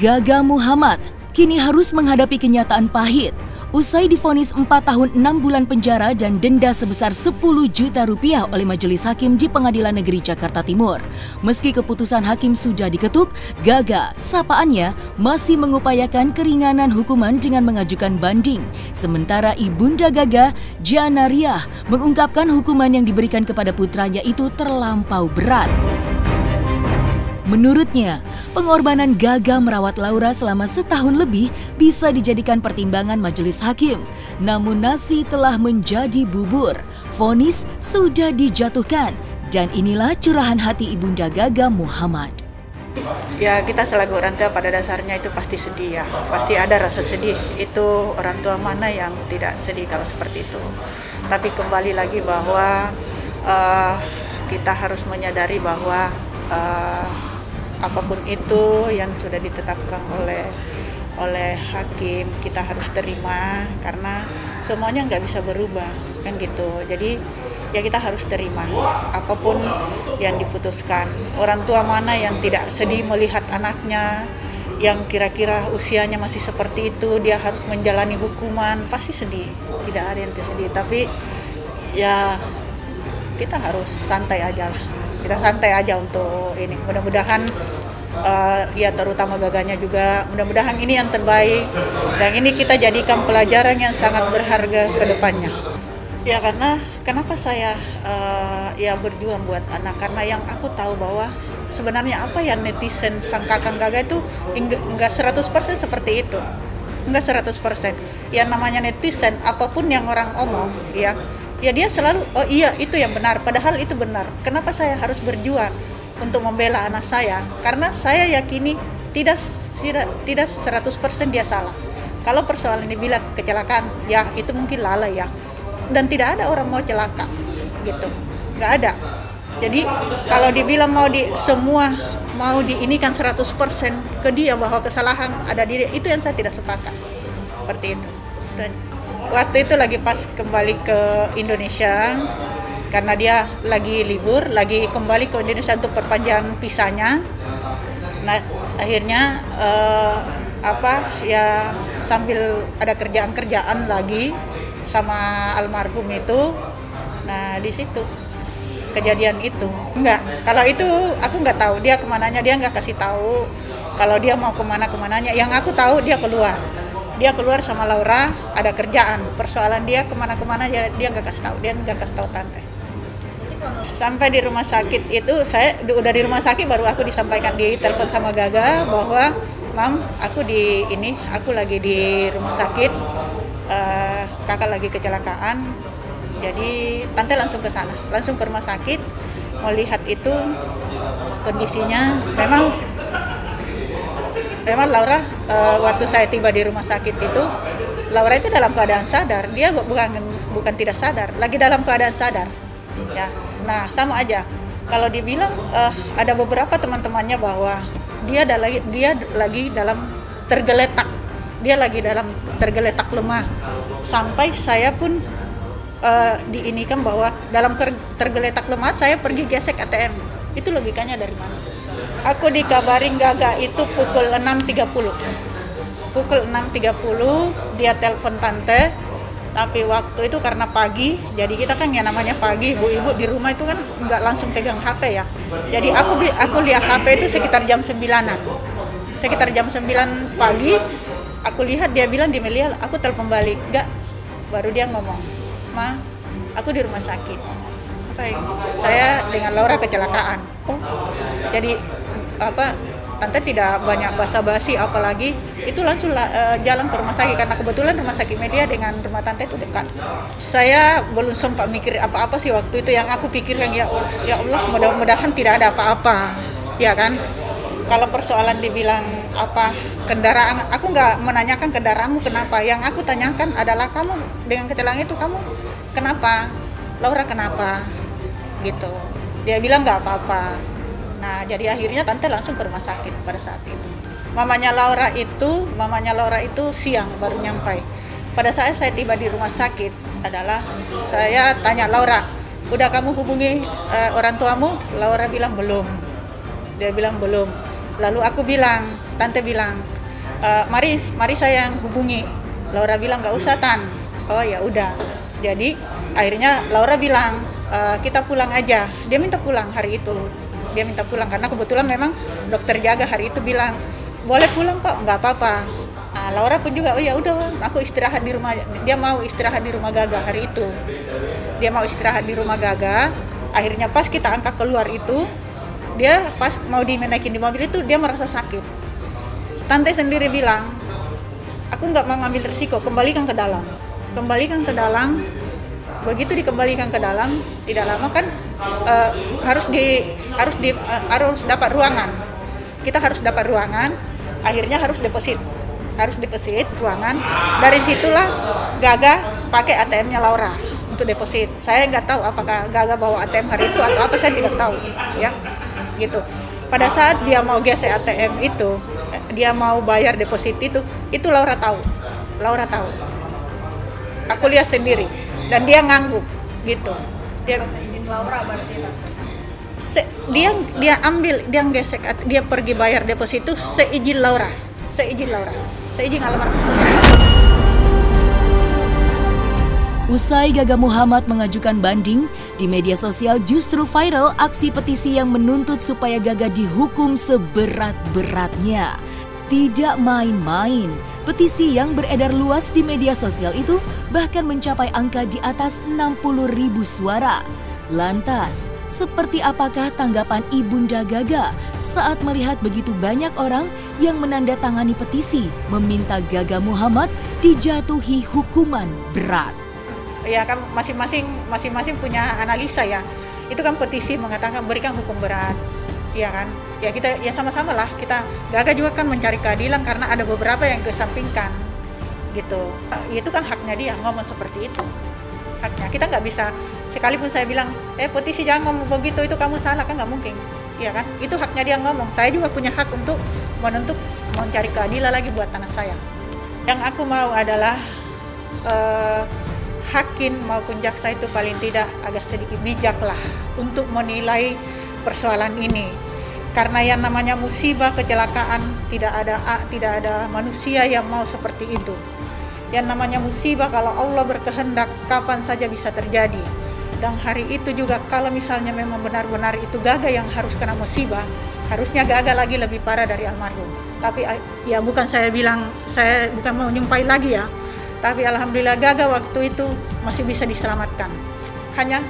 Gaga Muhammad kini harus menghadapi kenyataan pahit usai divonis 4 tahun 6 bulan penjara dan denda sebesar 10 juta rupiah oleh Majelis Hakim di Pengadilan Negeri Jakarta Timur. Meski keputusan hakim sudah diketuk, Gaga, sapaannya, masih mengupayakan keringanan hukuman dengan mengajukan banding. Sementara ibunda Gaga, Jana Riah, mengungkapkan hukuman yang diberikan kepada putranya itu terlampau berat. Menurutnya, pengorbanan Gaga merawat Laura selama setahun lebih bisa dijadikan pertimbangan majelis hakim. Namun nasi telah menjadi bubur, vonis sudah dijatuhkan, dan inilah curahan hati ibunda Gaga Muhammad. Ya, kita selaku orang tua pada dasarnya itu pasti sedih ya, pasti ada rasa sedih. Itu orang tua mana yang tidak sedih kalau seperti itu. Tapi kembali lagi bahwa kita harus menyadari bahwa apapun itu yang sudah ditetapkan oleh hakim, kita harus terima karena semuanya nggak bisa berubah, kan gitu. Jadi ya kita harus terima apapun yang diputuskan. Orang tua mana yang tidak sedih melihat anaknya yang kira-kira usianya masih seperti itu, dia harus menjalani hukuman, pasti sedih. Tidak ada yang sedih, tapi ya kita harus santai aja lah. Kita santai aja untuk ini. Mudah-mudahan ya terutama Gaganya juga, mudah-mudahan ini yang terbaik dan ini kita jadikan pelajaran yang sangat berharga ke depannya. Ya karena kenapa saya ya berjuang buat anak, karena yang aku tahu bahwa sebenarnya apa yang netizen sangkakan Gaga itu enggak 100% seperti itu. Enggak 100%. Yang namanya netizen, apapun yang orang omong, ya dia selalu, oh iya itu yang benar, padahal itu benar. Kenapa saya harus berjuang untuk membela anak saya? Karena saya yakini tidak 100% dia salah. Kalau persoalan dibilang kecelakaan, ya itu mungkin lalai ya. Dan tidak ada orang mau celaka, gitu. Nggak ada. Jadi kalau dibilang semua mau diinikan 100% ke dia bahwa kesalahan ada di dia, itu yang saya tidak sepakat. Seperti itu. Waktu itu lagi pas kembali ke Indonesia, karena dia lagi libur, lagi kembali ke Indonesia untuk perpanjangan visanya. Nah, akhirnya ya sambil ada kerjaan lagi sama almarhum itu. Nah, di situ kejadian itu. Kalau itu aku nggak tahu dia kemananya, dia nggak kasih tahu. Kalau dia mau kemananya, yang aku tahu dia keluar. Dia keluar sama Laura, ada kerjaan. Persoalan dia kemana-kemana dia nggak kasih tahu. Dia nggak kasih tahu tante. Sampai di rumah sakit itu, saya udah di rumah sakit baru aku disampaikan di telepon sama Gaga bahwa, Mam, aku lagi di rumah sakit, kakak lagi kecelakaan. Jadi tante langsung ke sana, langsung ke rumah sakit, melihat itu kondisinya memang Laura, waktu saya tiba di rumah sakit itu, Laura itu dalam keadaan sadar. Dia bukan tidak sadar, lagi dalam keadaan sadar. Ya, nah sama aja. Kalau dibilang ada beberapa teman-temannya bahwa dia lagi dalam tergeletak. Dia lagi dalam tergeletak lemah. Sampai saya pun diinikan bahwa dalam tergeletak lemah saya pergi gesek ATM. Itu logikanya dari mana? Aku dikabarin Gaga itu pukul 6.30. Pukul 6.30 dia telepon tante, tapi waktu itu karena pagi, jadi kita kan yang namanya pagi, ibu-ibu di rumah itu kan nggak langsung pegang HP ya. Jadi aku lihat HP itu sekitar jam 9-an. Sekitar jam 9 pagi, aku lihat dia bilang di Melia, aku telepon balik. Enggak, baru dia ngomong, Ma, aku di rumah sakit. Saya dengan Laura kecelakaan. Jadi tante tidak banyak basa-basi, apalagi itu langsung jalan ke rumah sakit karena kebetulan rumah sakit Media dengan rumah tante itu dekat. Saya belum sempat mikir apa-apa sih waktu itu. Yang aku pikirkan ya Allah, mudah-mudahan tidak ada apa-apa, ya kan. Kalau persoalan dibilang kendaraan, aku nggak menanyakan kendaraanmu kenapa. Yang aku tanyakan adalah kamu dengan kecelakaan itu kamu kenapa, Laura kenapa, gitu. Dia bilang nggak apa-apa. Nah, jadi akhirnya tante langsung ke rumah sakit pada saat itu. Mamanya Laura itu siang baru nyampai. Pada saat saya tiba di rumah sakit adalah saya tanya Laura, udah kamu hubungi orang tuamu? Laura bilang belum. Dia bilang belum. Lalu aku bilang, tante bilang, mari saya yang hubungi. Laura bilang nggak usah Tan. Oh ya udah. Jadi akhirnya Laura bilang kita pulang aja. Dia minta pulang hari itu. Dia minta pulang karena kebetulan memang dokter jaga hari itu bilang boleh pulang kok, nggak apa-apa. Nah, Laura pun juga, oh ya udah, aku istirahat di rumah. Dia mau istirahat di rumah Gaga hari itu. Dia mau istirahat di rumah Gaga. Akhirnya pas kita angkat keluar itu, dia pas mau dinaikin di mobil itu dia merasa sakit. Tante sendiri bilang, aku nggak mau ngambil risiko, kembalikan ke dalam. Kembalikan ke dalam. Begitu dikembalikan ke dalam, tidak lama kan harus dapat ruangan. Kita harus dapat ruangan. Akhirnya harus deposit ruangan. Dari situlah Gaga pakai ATM-nya Laura untuk deposit. Saya nggak tahu apakah Gaga bawa ATM hari itu atau apa, saya tidak tahu, ya, gitu. Pada saat dia mau gesek ATM itu, dia mau bayar deposit itu Laura tahu. Aku lihat sendiri dan dia ngangguk, gitu. Dia izin Laura berarti. Dia ambil, dia gesek, dia pergi bayar deposit itu seizin Laura, seizin almarhum. Usai Gaga Muhammad mengajukan banding, di media sosial justru viral aksi petisi yang menuntut supaya Gaga dihukum seberat-beratnya. Tidak main-main, petisi yang beredar luas di media sosial itu bahkan mencapai angka di atas 60.000 suara. Lantas, seperti apakah tanggapan Ibunda Gaga saat melihat begitu banyak orang yang menandatangani petisi meminta Gaga Muhammad dijatuhi hukuman berat? Ya kan masing-masing punya analisa ya. Itu kan petisi mengatakan berikan hukum berat. Ya kan? Ya kita ya sama-sama lah, kita Gaga juga kan mencari keadilan karena ada beberapa yang kesampingkan. Gitu. Itu kan haknya dia ngomong seperti itu. Haknya. Kita nggak bisa, sekalipun saya bilang, petisi jangan ngomong begitu, itu kamu salah, kan nggak mungkin. Ya kan? Itu haknya dia ngomong. Saya juga punya hak untuk menuntut mencari keadilan lagi buat tanah saya. Yang aku mau adalah hakim maupun jaksa itu paling tidak agak sedikit bijak lah untuk menilai persoalan ini, karena yang namanya musibah kecelakaan tidak ada manusia yang mau seperti itu. Yang namanya musibah kalau Allah berkehendak kapan saja bisa terjadi, dan hari itu juga kalau misalnya memang benar-benar itu Gaga yang harus kena musibah, harusnya Gaga lagi lebih parah dari almarhum. Tapi ya bukan saya bilang, saya bukan mau nyumpahin lagi ya. Tapi alhamdulillah Gaga waktu itu masih bisa diselamatkan. Hanya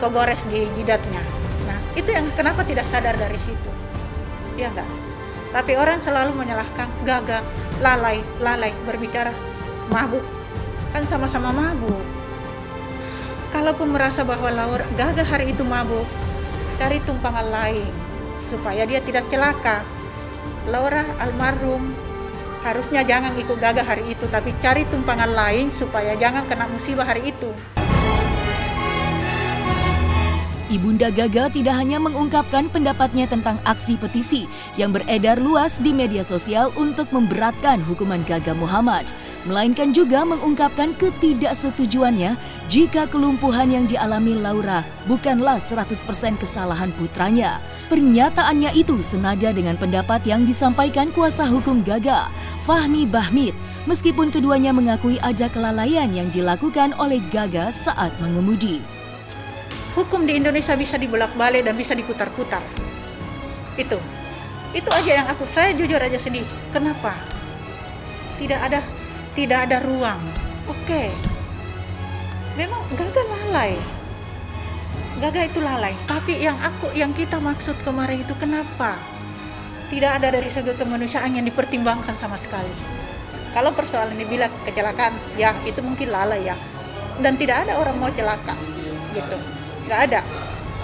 kegores di jidatnya. Nah, itu yang kenapa tidak sadar dari situ. Ya enggak? Tapi orang selalu menyalahkan Gaga, lalai, berbicara mabuk. Kan sama-sama mabuk. Kalaupun merasa bahwa Gaga hari itu mabuk, cari tumpangan lain supaya dia tidak celaka. Laura almarhum harusnya jangan ikut Gaga hari itu, tapi cari tumpangan lain supaya jangan kena musibah hari itu. Ibunda Gaga tidak hanya mengungkapkan pendapatnya tentang aksi petisi yang beredar luas di media sosial untuk memberatkan hukuman Gaga Muhammad, melainkan juga mengungkapkan ketidaksetujuannya jika kelumpuhan yang dialami Laura bukanlah 100% kesalahan putranya. Pernyataannya itu senada dengan pendapat yang disampaikan kuasa hukum Gaga, Fahmi Bahmid, meskipun keduanya mengakui ada kelalaian yang dilakukan oleh Gaga saat mengemudi. Hukum di Indonesia bisa dibolak-balik dan bisa diputar-putar. Itu aja yang saya jujur aja sedih. Kenapa? Tidak ada ruang. Oke. Memang Gaga lalai. Gaga itu lalai. Tapi yang kita maksud kemarin itu kenapa? Tidak ada dari segi kemanusiaan yang dipertimbangkan sama sekali. Kalau persoalan dibilang kecelakaan, ya itu mungkin lalai ya. Dan tidak ada orang mau celaka, gitu. Nggak ada.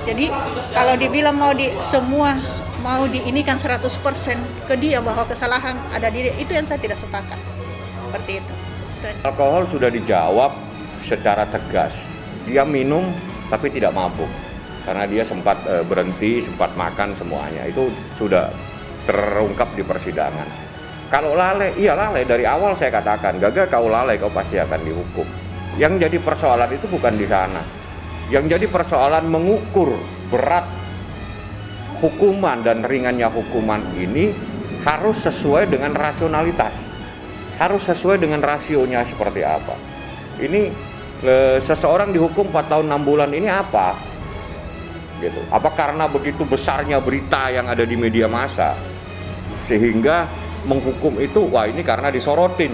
Jadi kalau dibilang mau diinikan 100% ke dia bahwa kesalahan ada di dia, itu yang saya tidak sepakat. Seperti itu. Alkohol sudah dijawab secara tegas. Dia minum tapi tidak mabuk. Karena dia sempat berhenti, sempat makan semuanya. Itu sudah terungkap di persidangan. Kalau lalai, iya lalai. Dari awal saya katakan, Gaga kau lalai, kau pasti akan dihukum. Yang jadi persoalan itu bukan di sana. Yang jadi persoalan mengukur berat hukuman dan ringannya hukuman ini harus sesuai dengan rasionalitas, harus sesuai dengan rasionya seperti apa. Ini seseorang dihukum 4 tahun 6 bulan ini apa? Gitu. Apa karena begitu besarnya berita yang ada di media massa sehingga menghukum itu, wah ini karena disorotin,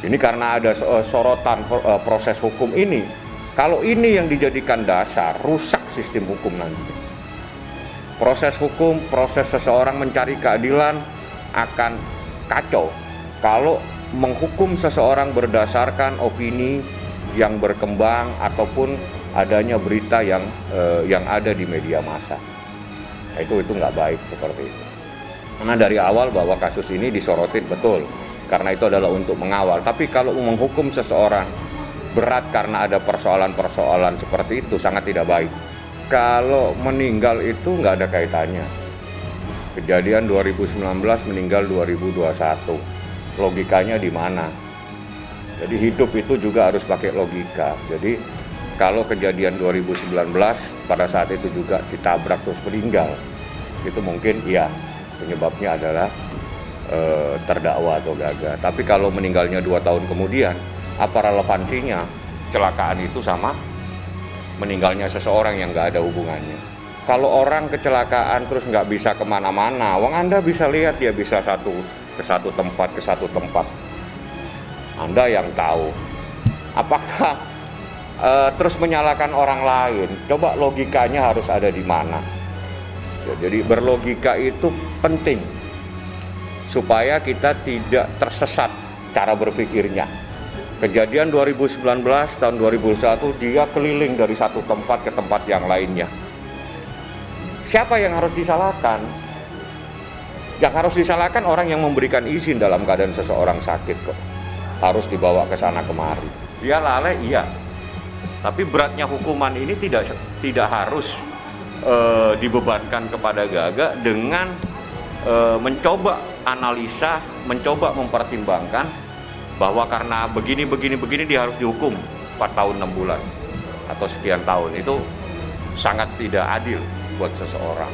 ini karena ada sorotan proses hukum ini. Kalau ini yang dijadikan dasar, rusak sistem hukum nanti. Proses hukum, proses seseorang mencari keadilan akan kacau kalau menghukum seseorang berdasarkan opini yang berkembang ataupun adanya berita yang ada di media massa. Itu nggak baik seperti itu. Karena dari awal bahwa kasus ini disorotin betul, karena itu adalah untuk mengawal. Tapi kalau menghukum seseorang berat karena ada persoalan-persoalan seperti itu sangat tidak baik. Kalau meninggal itu nggak ada kaitannya. Kejadian 2019 meninggal 2021. Logikanya di mana? Jadi hidup itu juga harus pakai logika. Jadi kalau kejadian 2019 pada saat itu juga ditabrak terus meninggal, itu mungkin iya penyebabnya adalah terdakwa atau gagal. Tapi kalau meninggalnya 2 tahun kemudian, apa relevansinya kecelakaan itu sama meninggalnya seseorang yang nggak ada hubungannya? Kalau orang kecelakaan terus nggak bisa kemana-mana, wong Anda bisa lihat dia bisa ke satu tempat. Anda yang tahu. Apakah terus menyalahkan orang lain? Coba logikanya harus ada di mana? Ya, jadi berlogika itu penting supaya kita tidak tersesat cara berpikirnya. Kejadian 2019 tahun 2001 dia keliling dari satu tempat ke tempat yang lainnya. Siapa yang harus disalahkan? Yang harus disalahkan orang yang memberikan izin dalam keadaan seseorang sakit kok. Harus dibawa ke sana kemari. Dia lalai, iya. Tapi beratnya hukuman ini tidak harus dibebankan kepada Gaga dengan mencoba analisa, mencoba mempertimbangkan bahwa karena begini dia harus dihukum 4 tahun 6 bulan atau sekian tahun. Itu sangat tidak adil buat seseorang.